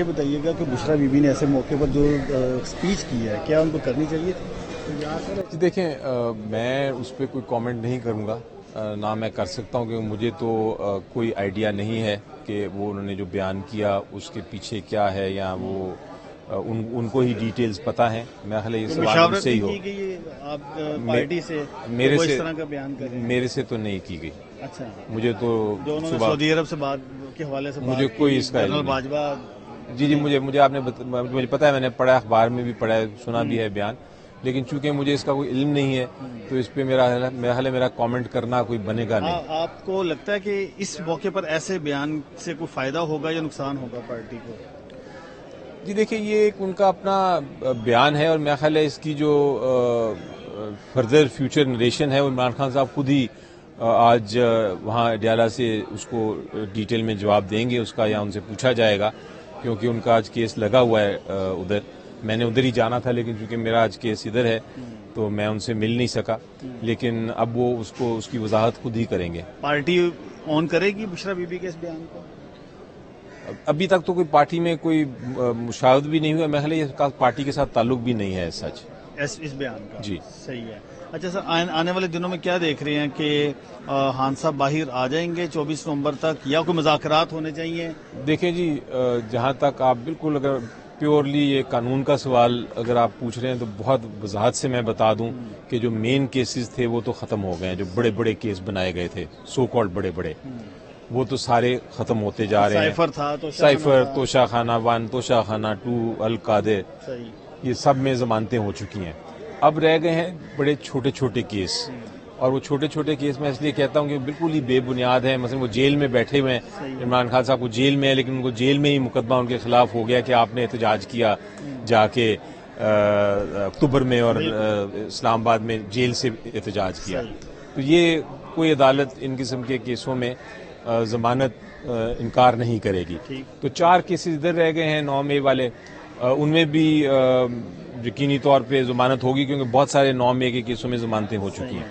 یہ بتائیے گا کہ بشرا بی بی نے ایسے موقع پر جو اسپیچ کی ہے کیا ان کو کرنی چاہیے تھی؟ دیکھیں میں اس پہ کوئی کامنٹ نہیں کروں گا، نہ میں کر سکتا ہوں، کیونکہ مجھے تو کوئی آئیڈیا نہیں ہے کہ وہ انہوں نے جو بیان کیا اس کے پیچھے کیا ہے، یا وہ ان کو ہی ڈیٹیلز پتہ ہیں. میں خیال یہ سوال ان سے ہی ہو. میرے سے تو نہیں کی گئی. اچھا، مجھے تو سعودی عرب سے بات کے حوالے سے مجھے کوئی اس کا علم نہیں. جی مجھے آپ نے مجھے پتا ہے، میں نے پڑھا، اخبار میں بھی پڑھا ہے، سنا بھی ہے بیان، لیکن چونکہ مجھے اس کا کوئی علم نہیں ہے تو اس پہ میرا کامنٹ کرنا کوئی بنے گا نہیں. آپ کو لگتا ہے کہ اس موقع پر ایسے بیان سے کوئی فائدہ ہوگا یا نقصان ہوگا پارٹی کو؟ جی دیکھیں، یہ ایک ان کا اپنا بیان ہے، اور میرا خیال ہے اس کی جو فردر فیوچر نریشن ہے وہ عمران خان صاحب خود ہی آج وہاں ڈیالہ سے اس کو ڈیٹیل میں جواب دیں گے اس کا، یا ان سے پوچھا جائے گا، کیونکہ ان کا آج کیس لگا ہوا ہے ادھر. میں نے ادھر ہی جانا تھا، لیکن چونکہ میرا آج کیس ادھر ہے تو میں ان سے مل نہیں سکا، لیکن اب وہ اس کی وضاحت خود ہی کریں گے. پارٹی آن کرے گی بشرا بی بی کے اس بیان کو؟ ابھی تک تو کوئی پارٹی میں کوئی مشاہد بھی نہیں ہوا. میں خیال یہ پارٹی کے ساتھ تعلق بھی نہیں ہے سچ اس بیان کا. جی صحیح ہے. اچھا سر، آنے والے دنوں میں کیا دیکھ رہے ہیں کہ خان صاحب باہر آ جائیں گے 24 نومبر تک، یا کوئی مذاکرات ہونے چاہیے؟ دیکھیں جی، جہاں تک آپ بالکل اگر پیورلی یہ قانون کا سوال اگر آپ پوچھ رہے ہیں تو بہت وضاحت سے میں بتا دوں کہ جو مین کیسز تھے وہ تو ختم ہو گئے ہیں. جو بڑے بڑے کیس بنائے گئے تھے، سو کالڈ بڑے بڑے، وہ تو سارے ختم ہوتے جا رہے ہیں. سائفر، توشہ خانہ 1، توشہ خانہ 2، القادر، یہ سب میں ضمانتیں ہو چکی ہیں. اب رہ گئے ہیں بڑے چھوٹے چھوٹے کیس، اور وہ چھوٹے چھوٹے کیس میں اس لیے کہتا ہوں کہ بالکل ہی بے بنیاد ہیں. مثلا وہ جیل میں بیٹھے ہوئے ہیں، عمران خان صاحب کو جیل میں ہے، لیکن ان کو جیل میں ہی مقدمہ ان کے خلاف ہو گیا کہ آپ نے احتجاج کیا جا کے اکتوبر میں، اور اسلام آباد میں جیل سے احتجاج کیا. تو یہ کوئی عدالت ان قسم کے کیسوں میں ضمانت انکار نہیں کرے گی. تو 4 کیسز ادھر رہ گئے ہیں 9 مئی والے، ان میں بھی یقینی طور پہ ضمانت ہوگی، کیونکہ بہت سارے 9 مئی کے کیسوں میں ضمانتیں ہو چکی ہیں،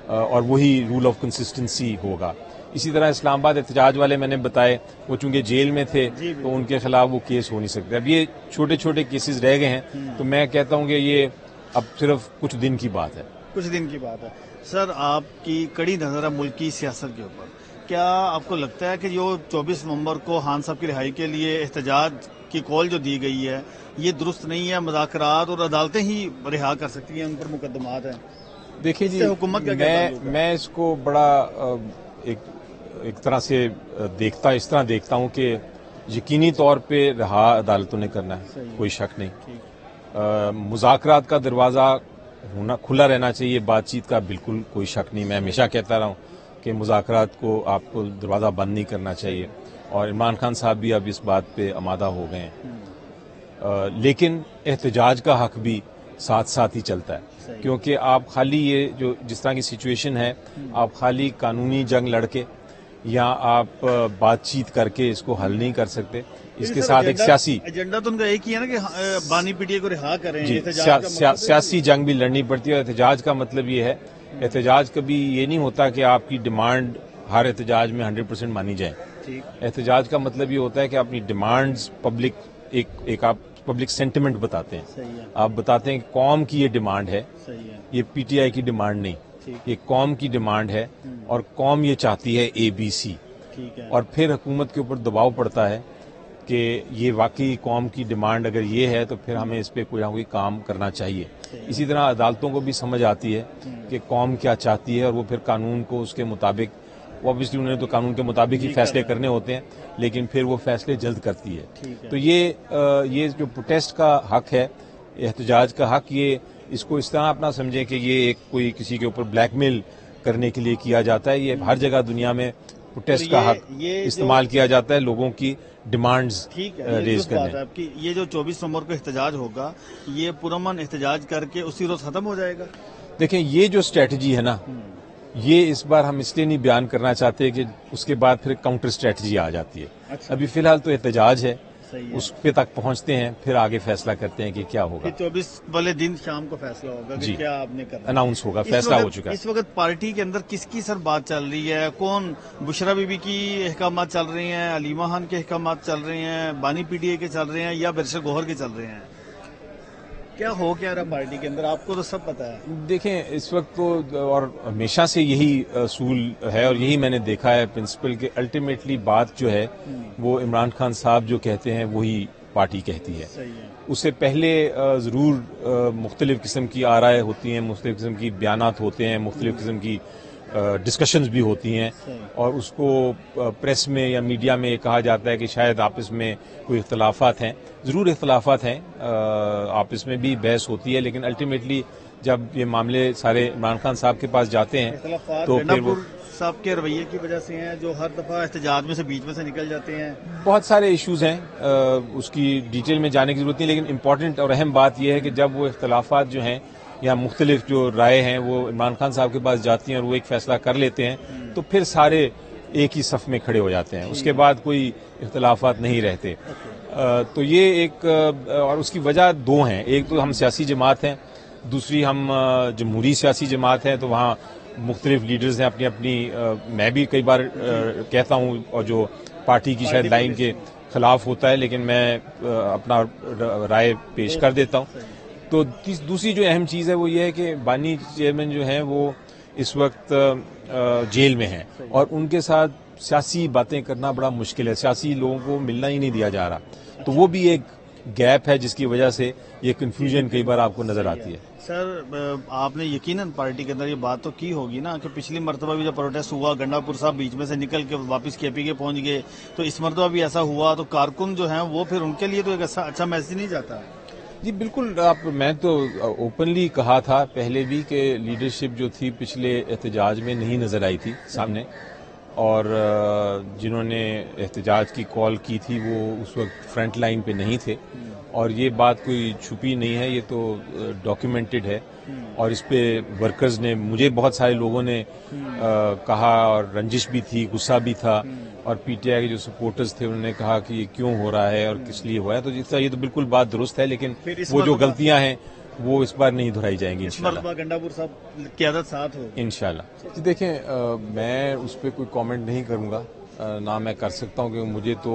اور وہی رول آف کنسسٹنسی ہوگا. اسی طرح اسلام آباد احتجاج والے میں نے بتائے، وہ چونکہ جیل میں تھے تو ان کے خلاف وہ کیس ہو نہیں سکتے. اب یہ چھوٹے چھوٹے کیسز رہ گئے ہیں، تو میں کہتا ہوں کہ یہ اب صرف کچھ دن کی بات ہے. سر، آپ کی کڑی نظر ہے ملکی سیاست کے اوپر. کیا آپ کو لگتا ہے کہ جو 24 نومبر کو خان صاحب کی رہائی کے لیے احتجاج کی کال جو دی گئی ہے یہ درست نہیں ہے؟ مذاکرات اور عدالتیں ہی رہا کر سکتی ہیں، ان پر مقدمات ہیں. دیکھیں جی، حکومت کا میں اس کو بڑا ایک طرح سے اس طرح دیکھتا ہوں کہ یقینی طور پہ رہا عدالتوں نے کرنا ہے، کوئی شک نہیں. مذاکرات کا دروازہ کھلا رہنا چاہیے، بات چیت کا بالکل کوئی شک نہیں. میں ہمیشہ کہتا رہا ہوں کہ مذاکرات کو آپ کو دروازہ بند نہیں کرنا چاہیے، اور عمران خان صاحب بھی اب اس بات پہ آمادہ ہو گئے ہیں. لیکن احتجاج کا حق بھی ساتھ ساتھ ہی چلتا ہے، کیونکہ آپ خالی یہ جس طرح کی سچویشن ہے، آپ خالی قانونی جنگ لڑ کے یا آپ بات چیت کر کے اس کو حل نہیں کر سکتے. اس کے ساتھ ایک سیاسی ایجنڈا تو ان کا ایک ہی ہے نا کہ بانی پی ٹی اے کو رہا کریں. سیاسی جنگ بھی لڑنی پڑتی ہے. اور احتجاج کا مطلب یہ ہے، احتجاج کبھی یہ نہیں ہوتا کہ آپ کی ڈیمانڈ ہر احتجاج میں 100% مانی جائے. احتجاج کا مطلب یہ ہوتا ہے کہ اپنی ڈیمانڈز ایک آپ پبلک سینٹیمنٹ بتاتے ہیں. آپ بتاتے ہیں کہ قوم کی یہ ڈیمانڈ ہے، یہ پی ٹی آئی کی ڈیمانڈ نہیں، یہ قوم کی ڈیمانڈ ہے، اور قوم یہ چاہتی ہے ABC. اور پھر حکومت کے اوپر دباؤ پڑتا ہے کہ یہ واقعی قوم کی ڈیمانڈ اگر یہ ہے تو پھر ہمیں اس پہ کوئی نہ کوئی کام کرنا چاہیے. اسی طرح عدالتوں کو بھی سمجھ آتی ہے کہ قوم کیا چاہتی ہے، اور وہ پھر قانون کو اس کے مطابق، اوبویسلی انہوں نے تو قانون کے مطابق ہی فیصلے کرنے ہوتے ہیں، لیکن پھر وہ فیصلے جلد کرتی ہے. تو یہ جو پروٹیسٹ کا حق ہے، احتجاج کا حق، یہ اس کو اس طرح اپنا سمجھیں کہ یہ ایک کوئی کسی کے اوپر بلیک میل کرنے کے لیے کیا جاتا ہے. یہ ہر جگہ دنیا میں پروٹیسٹ کا حق استعمال کیا جاتا ہے لوگوں کی ڈیمانڈز ریز کرنے. یہ جو 24 نومبر کو احتجاج ہوگا، یہ پرامن احتجاج کر کے اسی روز ختم ہو جائے گا؟ دیکھیں، یہ جو اسٹریٹجی ہے نا، یہ اس بار ہم اس لیے نہیں بیان کرنا چاہتے کہ اس کے بعد پھر کاؤنٹر اسٹریٹجی آ جاتی ہے. ابھی فی الحال تو احتجاج ہے، صحیح ہے. اس پہ تک پہنچتے ہیں، پھر آگے فیصلہ کرتے ہیں کہ کیا ہوگا. پھر 24 والے دن شام کو فیصلہ ہوگا کہ جی. کیا آپ نے کرنا. اناؤنس ہوگا، فیصلہ ہو چکا ہے. اس وقت پارٹی کے اندر کس کی سر بات چل رہی ہے؟ کون؟ بشرا بی بی کی احکامات چل رہے ہیں، علیمہ خان کے احکامات چل رہے ہیں، بانی پی ٹی اے کے چل رہے ہیں، یا بیرسٹر گوہر کے چل رہے ہیں؟ کیا ہو کیا رہا پارٹی کے اندر؟ آپ کو تو سب پتا ہے. دیکھیں اس وقت تو اور ہمیشہ سے یہی اصول ہے اور یہی میں نے دیکھا ہے پرنسپل کہ الٹیمیٹلی بات جو ہے وہ عمران خان صاحب جو کہتے ہیں وہی پارٹی کہتی ہے. صحیح ہے. اس سے پہلے ضرور مختلف قسم کی آرائیں ہوتی ہیں، مختلف قسم کی بیانات ہوتے ہیں، مختلف قسم کی ڈسکشنز بھی ہوتی ہیں، اور اس کو پریس میں یا میڈیا میں کہا جاتا ہے کہ شاید آپس میں کوئی اختلافات ہیں. ضرور اختلافات ہیں، آپس میں بھی بحث ہوتی ہے، لیکن الٹیمیٹلی جب یہ معاملے سارے عمران خان صاحب کے پاس جاتے ہیں تو پھر وہ صاحب کے رویے کی وجہ سے ہیں جو ہر دفعہ احتجاج میں سے بیچ میں سے نکل جاتے ہیں. بہت سارے ایشوز ہیں، اس کی ڈیٹیل میں جانے کی ضرورت نہیں، لیکن امپورٹنٹ اور اہم بات یہ ہے کہ جب وہ اختلافات جو ہیں یا مختلف جو رائے ہیں وہ عمران خان صاحب کے پاس جاتی ہیں اور وہ ایک فیصلہ کر لیتے ہیں تو پھر سارے ایک ہی صف میں کھڑے ہو جاتے ہیں. اس کے بعد کوئی اختلافات نہیں رہتے. تو یہ ایک اور اس کی وجہ دو ہیں. ایک تو ہم سیاسی جماعت ہیں، دوسری ہم جمہوری سیاسی جماعت ہیں، تو وہاں مختلف لیڈرز ہیں اپنی اپنی. میں بھی کئی بار کہتا ہوں اور جو پارٹی کی شاید لائن کے خلاف ہوتا ہے، لیکن میں اپنا رائے پیش کر دیتا ہوں. تو دوسری جو اہم چیز ہے وہ یہ ہے کہ بانی چیئرمین جو ہیں وہ اس وقت جیل میں ہیں اور ان کے ساتھ سیاسی باتیں کرنا بڑا مشکل ہے. سیاسی لوگوں کو ملنا ہی نہیں دیا جا رہا، تو وہ بھی ایک گیپ ہے جس کی وجہ سے یہ کنفیوژن کئی بار آپ کو نظر آتی ہے. سر آپ نے یقیناً پارٹی کے اندر یہ بات تو کی ہوگی نا کہ پچھلی مرتبہ بھی جب پروٹیسٹ ہوا گنڈا پور صاحب بیچ میں سے نکل کے واپس کے پی کے پہنچ گئے، تو اس مرتبہ بھی ایسا ہوا، تو کارکن جو ہیں وہ پھر ان کے لیے تو ایک اچھا میسج نہیں جاتا. جی بالکل. میں تو اوپنلی کہا تھا پہلے بھی کہ لیڈرشپ جو تھی پچھلے احتجاج میں نہیں نظر آئی تھی سامنے، اور جنہوں نے احتجاج کی کال کی تھی وہ اس وقت فرنٹ لائن پہ نہیں تھے، اور یہ بات کوئی چھپی نہیں ہے، یہ تو ڈاکیومنٹڈ ہے. اور اس پہ ورکرز نے، مجھے بہت سارے لوگوں نے کہا، اور رنجش بھی تھی، غصہ بھی تھا، اور پی ٹی آئی کے جو سپورٹرز تھے انہوں نے کہا کہ یہ کیوں ہو رہا ہے اور کس لیے ہوا ہے. تو یہ تو بالکل بات درست ہے، لیکن وہ جو غلطیاں ہیں وہ اس بار نہیں دہرائی جائیں گی انشاءاللہ. گنڈا پور صاحب قیادت ساتھ ہو انشاءاللہ. جی دیکھیں، میں اس پہ کوئی کامنٹ نہیں کروں گا، نہ میں کر سکتا ہوں، کہ مجھے تو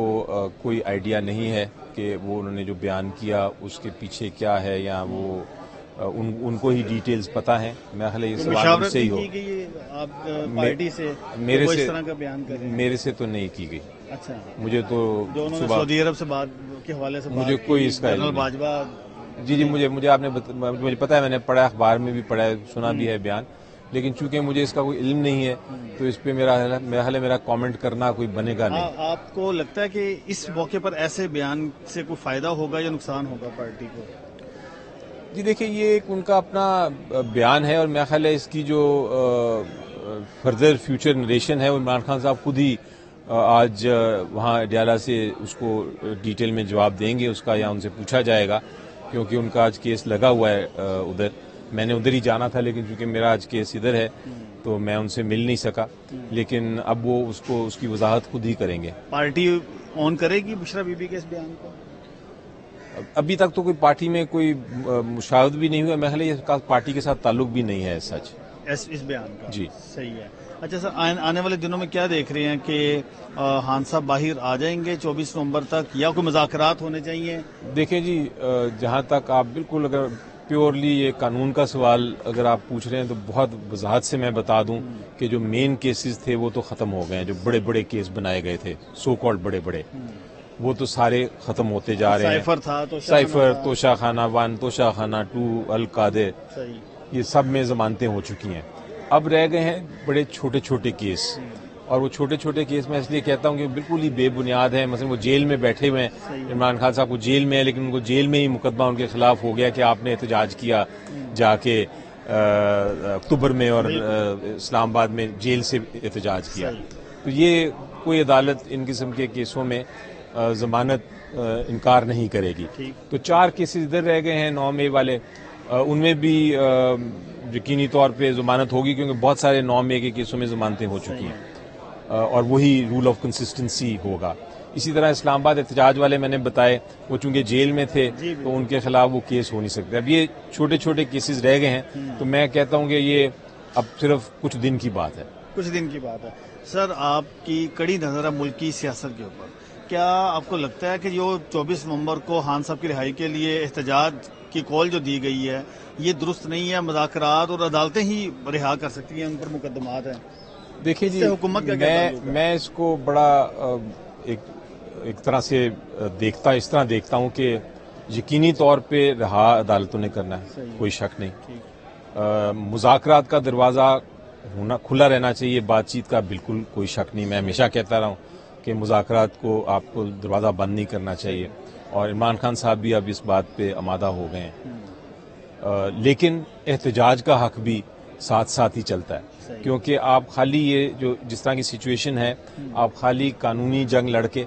کوئی آئیڈیا نہیں ہے کہ وہ انہوں نے جو بیان کیا اس کے پیچھے کیا ہے، یا وہ ان کو ہی ڈیٹیلز پتا ہیں. میں خیال یہ سوال مجھ سے ہی ہو. میرے سے تو نہیں کی گئی. اچھا. مجھے تو سعودی عرب سے بات کے حوالے سے مجھے کوئی اس کا باجوہ. جی مجھے آپ نے مجھے پتا ہے، میں نے پڑھا، اخبار میں بھی پڑھا ہے، سنا بھی ہے بیان، لیکن چونکہ مجھے اس کا کوئی علم نہیں ہے تو اس پہ میرا کامنٹ کرنا کوئی بنے گا نہیں. آپ کو لگتا ہے کہ اس موقع پر ایسے بیان سے کوئی فائدہ ہوگا یا نقصان ہوگا پارٹی کو؟ جی دیکھیں، یہ ایک ان کا اپنا بیان ہے، اور میرا خیال ہے اس کی جو فردر فیوچر نریشن ہے وہ عمران خان صاحب خود ہی آج وہاں اڈیالہ سے اس کو ڈیٹیل میں جواب دیں گے اس کا، یا ان سے پوچھا جائے گا، کیونکہ ان کا آج کیس لگا ہوا ہے ادھر. میں نے ادھر ہی جانا تھا، لیکن چونکہ میرا آج کیس ادھر ہے تو میں ان سے مل نہیں سکا، لیکن اب وہ اس کی وضاحت خود ہی کریں گے. پارٹی آن کرے گی بشرا بی بی کے اس بیان کو؟ ابھی تک تو کوئی پارٹی میں کوئی مشاہد بھی نہیں ہوا. میں خیال یہ پارٹی کے ساتھ تعلق بھی نہیں ہے سچ اس بیان کا. جی صحیح ہے. اچھا سر، آنے والے دنوں میں کیا دیکھ رہے ہیں کہ خان صاحب باہر آ جائیں گے 24 نومبر تک، یا کوئی مذاکرات ہونے چاہیے؟ دیکھیں جی، جہاں تک آپ بالکل اگر پیورلی یہ قانون کا سوال اگر آپ پوچھ رہے ہیں تو بہت وضاحت سے میں بتا دوں کہ جو مین کیسز تھے وہ تو ختم ہو گئے ہیں. جو بڑے بڑے کیس بنائے گئے تھے سو کالڈ بڑے وہ تو سارے ختم ہوتے جا رہے ہیں. سائفر، توشہ خانہ 1، توشہ خانہ 2، القادر، یہ سب میں ضمانتیں ہو چکی ہیں. اب رہ گئے ہیں بڑے چھوٹے چھوٹے کیس، اور وہ چھوٹے چھوٹے کیس میں اس لیے کہتا ہوں کہ بالکل ہی بے بنیاد ہیں. مثلا وہ جیل میں بیٹھے ہوئے ہیں، عمران خان صاحب کو جیل میں ہے، لیکن ان کو جیل میں ہی مقدمہ ان کے خلاف ہو گیا کہ آپ نے احتجاج کیا جا کے اکتوبر میں، اور اسلام آباد میں جیل سے احتجاج کیا. تو یہ کوئی عدالت ان قسم کے کیسوں میں ضمانت انکار نہیں کرے گی. تو 4 کیسز ادھر رہ گئے ہیں 9 مئی والے، ان میں بھی یقینی طور پہ ضمانت ہوگی، کیونکہ بہت سارے 9 مئی کے کیسوں میں ضمانتیں ہو چکی ہیں، اور وہی رول آف کنسسٹنسی ہوگا. اسی طرح اسلام آباد احتجاج والے میں نے بتائے، وہ چونکہ جیل میں تھے تو ان کے خلاف وہ کیس ہو نہیں سکتے. اب یہ چھوٹے چھوٹے کیسز رہ گئے ہیں، تو میں کہتا ہوں کہ یہ اب صرف کچھ دن کی بات ہے. کچھ دن کی بات ہے. سر، آپ کی کڑی نظر ہے ملک کی سیاست کے اوپر. کیا آپ کو لگتا ہے کہ جو 24 نومبر کو خان صاحب کی رہائی کے لیے احتجاج کی کال جو دی گئی ہے یہ درست نہیں ہے؟ مذاکرات اور عدالتیں ہی رہا کر سکتی ہیں، ان پر مقدمات ہیں. دیکھیے جی، حکومت کا میں اس کو بڑا ایک طرح سے اس طرح دیکھتا ہوں کہ یقینی طور پہ رہا عدالتوں نے کرنا ہے، کوئی شک نہیں. مذاکرات کا دروازہ کھلا رہنا چاہیے، بات چیت کا بالکل کوئی شک نہیں. میں ہمیشہ کہتا رہا ہوں کہ مذاکرات کو آپ کو دروازہ بند نہیں کرنا چاہیے، اور عمران خان صاحب بھی اب اس بات پہ آمادہ ہو گئے ہیں. لیکن احتجاج کا حق بھی ساتھ ساتھ ہی چلتا ہے، کیونکہ آپ خالی یہ جو جس طرح کی سچویشن ہے، آپ خالی قانونی جنگ لڑ کے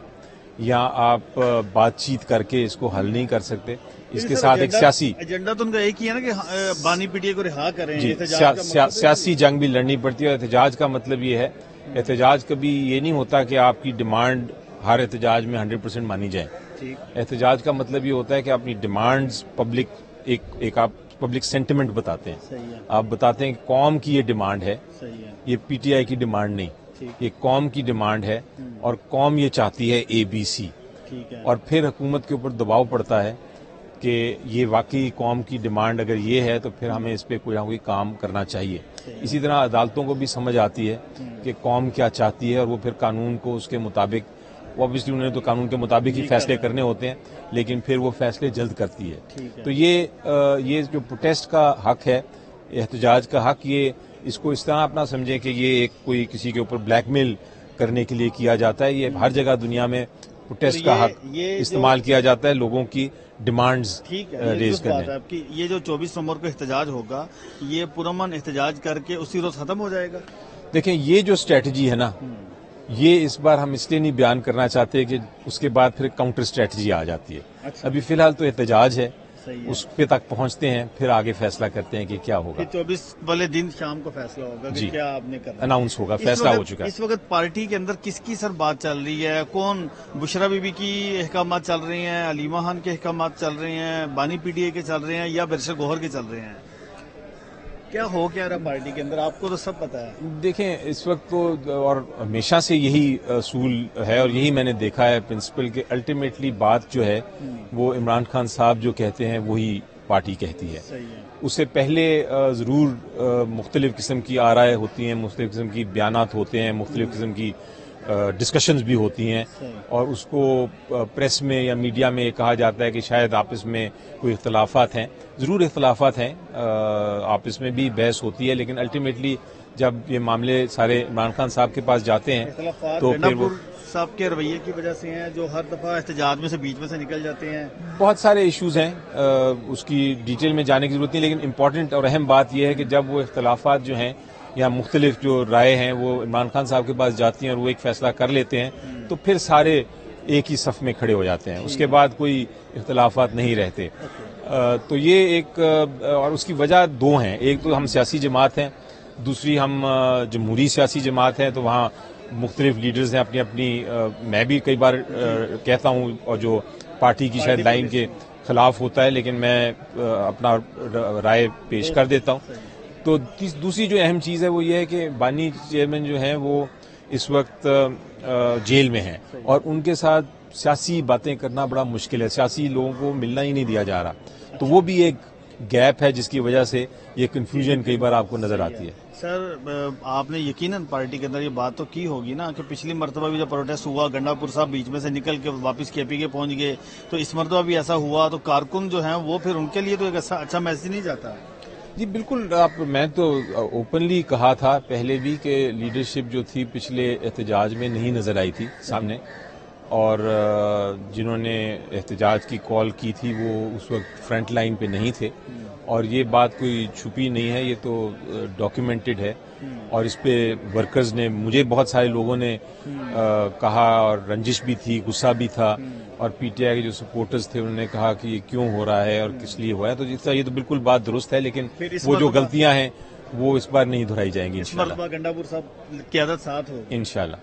یا آپ بات چیت کر کے اس کو حل نہیں کر سکتے. اس کے ساتھ ایک سیاسی ایجنڈا تو ان کا ایک ہی ہے نا کہ بانی پی ٹی آئی کو رہا کریں. سیاسی جنگ بھی لڑنی پڑتی ہے. اور احتجاج کا مطلب یہ ہے، احتجاج کبھی یہ نہیں ہوتا کہ آپ کی ڈیمانڈ ہر احتجاج میں 100% مانی جائیں. احتجاج کا مطلب یہ ہوتا ہے کہ اپنی ڈیمانڈز ایک آپ پبلک سینٹیمنٹ بتاتے ہیں. آپ بتاتے ہیں کہ قوم کی یہ ڈیمانڈ ہے، یہ پی ٹی آئی کی ڈیمانڈ نہیں، یہ قوم کی ڈیمانڈ ہے اور قوم یہ چاہتی ہے ABC. اور پھر حکومت کے اوپر دباؤ پڑتا ہے کہ یہ واقعی قوم کی ڈیمانڈ اگر یہ ہے تو پھر ہمیں اس پہ کوئی نہ کوئی کام کرنا چاہیے. اسی طرح عدالتوں کو بھی سمجھ آتی ہے کہ قوم کیا چاہتی ہے، اور وہ پھر قانون کو اس کے مطابق، اوبویسلی انہوں نے تو قانون کے مطابق ہی فیصلے کرنے ہوتے ہیں، لیکن پھر وہ فیصلے جلد کرتی ہے. تو یہ جو پروٹیسٹ کا حق ہے، احتجاج کا حق، یہ اس کو اس طرح اپنا سمجھیں کہ یہ ایک کوئی کسی کے اوپر بلیک میل کرنے کے لیے کیا جاتا ہے. یہ ہر جگہ دنیا میں پروٹیسٹ کا حق استعمال کیا جاتا ہے لوگوں کی ڈیمانڈز ریز کرنے. یہ جو 24 نومبر کو احتجاج ہوگا، یہ پرامن احتجاج کر کے اسی روز ختم ہو جائے گا؟ دیکھیں، یہ جو اسٹریٹجی ہے نا، یہ اس بار ہم اس لیے نہیں بیان کرنا چاہتے کہ اس کے بعد پھر کاؤنٹر اسٹریٹجی آ جاتی ہے. ابھی فی الحال تو احتجاج ہے، اس پہ تک پہنچتے ہیں، پھر آگے فیصلہ کرتے ہیں کہ کیا ہوگا. 24 والے دن شام کو فیصلہ ہوگا کہ کیا آپ نے کرنا، اناؤنس ہوگا، فیصلہ ہو چکا ہے. اس وقت پارٹی کے اندر کس کی سر بات چل رہی ہے؟ کون؟ بشرا بی بی کی احکامات چل رہے ہیں، علیمہ خان کے احکامات چل رہے ہیں، بانی پی ٹی آئی کے چل رہے ہیں، یا برشر گوہر کے چل رہے ہیں؟ کیا ہو کیا رہا پارٹی کے اندر؟ آپ کو تو سب پتا ہے. دیکھیں، اس وقت تو اور ہمیشہ سے یہی اصول ہے، اور یہی میں نے دیکھا ہے پرنسپل، کہ الٹیمیٹلی بات جو ہے وہ عمران خان صاحب جو کہتے ہیں وہی پارٹی کہتی ہے. اس سے پہلے ضرور مختلف قسم کی آرائیں ہوتی ہیں، مختلف قسم کی بیانات ہوتے ہیں، مختلف قسم کی ڈسکشنز بھی ہوتی ہیں، اور اس کو پریس میں یا میڈیا میں کہا جاتا ہے کہ شاید آپس میں کوئی اختلافات ہیں. ضرور اختلافات ہیں، آپس میں بھی بحث ہوتی ہے، لیکن الٹیمیٹلی جب یہ معاملے سارے عمران خان صاحب کے پاس جاتے ہیں تو پھر وہ صاحب کے رویے کی وجہ سے ہیں، جو ہر دفعہ احتجاج میں سے بیچ میں سے نکل جاتے ہیں. بہت سارے ایشوز ہیں، اس کی ڈیٹیل میں جانے کی ضرورت نہیں، لیکن امپورٹنٹ اور اہم بات یہ ہے کہ جب وہ اختلافات جو ہیں یا مختلف جو رائے ہیں وہ عمران خان صاحب کے پاس جاتی ہیں اور وہ ایک فیصلہ کر لیتے ہیں، تو پھر سارے ایک ہی صف میں کھڑے ہو جاتے ہیں. اس کے بعد کوئی اختلافات نہیں رہتے. تو یہ ایک، اور اس کی وجہ دو ہیں. ایک تو ہم سیاسی جماعت ہیں، دوسری ہم جمہوری سیاسی جماعت ہیں، تو وہاں مختلف لیڈرز ہیں اپنی اپنی. میں بھی کئی بار کہتا ہوں اور جو پارٹی کی شاید لائن کے خلاف ہوتا ہے، لیکن میں اپنا رائے پیش کر دیتا ہوں. تو دوسری جو اہم چیز ہے وہ یہ ہے کہ بانی چیئرمین جو ہیں وہ اس وقت جیل میں ہیں، اور ان کے ساتھ سیاسی باتیں کرنا بڑا مشکل ہے. سیاسی لوگوں کو ملنا ہی نہیں دیا جا رہا، تو وہ بھی ایک گیپ ہے جس کی وجہ سے یہ کنفیوژن کئی بار آپ کو نظر آتی ہے. سر، آپ نے یقیناً پارٹی کے اندر یہ بات تو کی ہوگی نا کہ پچھلی مرتبہ بھی جب پروٹیسٹ ہوا، گنڈا پور صاحب بیچ میں سے نکل کے واپس کے پی کے پہنچ گئے، تو اس مرتبہ بھی ایسا ہوا، تو کارکن جو ہیں وہ پھر ان کے لیے تو ایک اچھا میسج نہیں جاتا. جی بالکل، میں تو اوپنلی کہا تھا پہلے بھی کہ لیڈرشپ جو تھی پچھلے احتجاج میں نہیں نظر آئی تھی سامنے، اور جنہوں نے احتجاج کی کال کی تھی وہ اس وقت فرنٹ لائن پہ نہیں تھے، اور یہ بات کوئی چھپی نہیں ہے، یہ تو ڈاکیومنٹڈ ہے. اور اس پہ ورکرز نے، مجھے بہت سارے لوگوں نے کہا، اور رنجش بھی تھی، غصہ بھی تھا، اور پی ٹی آئی کے جو سپورٹرز تھے انہوں نے کہا کہ یہ کیوں ہو رہا ہے اور کس لیے ہوا ہے. تو یہ تو بالکل بات درست ہے، لیکن وہ جو غلطیاں ہیں وہ اس بار نہیں دہرائی جائیں گی انشاءاللہ. گنڈا پور صاحب قیادت ساتھ ہو انشاءاللہ.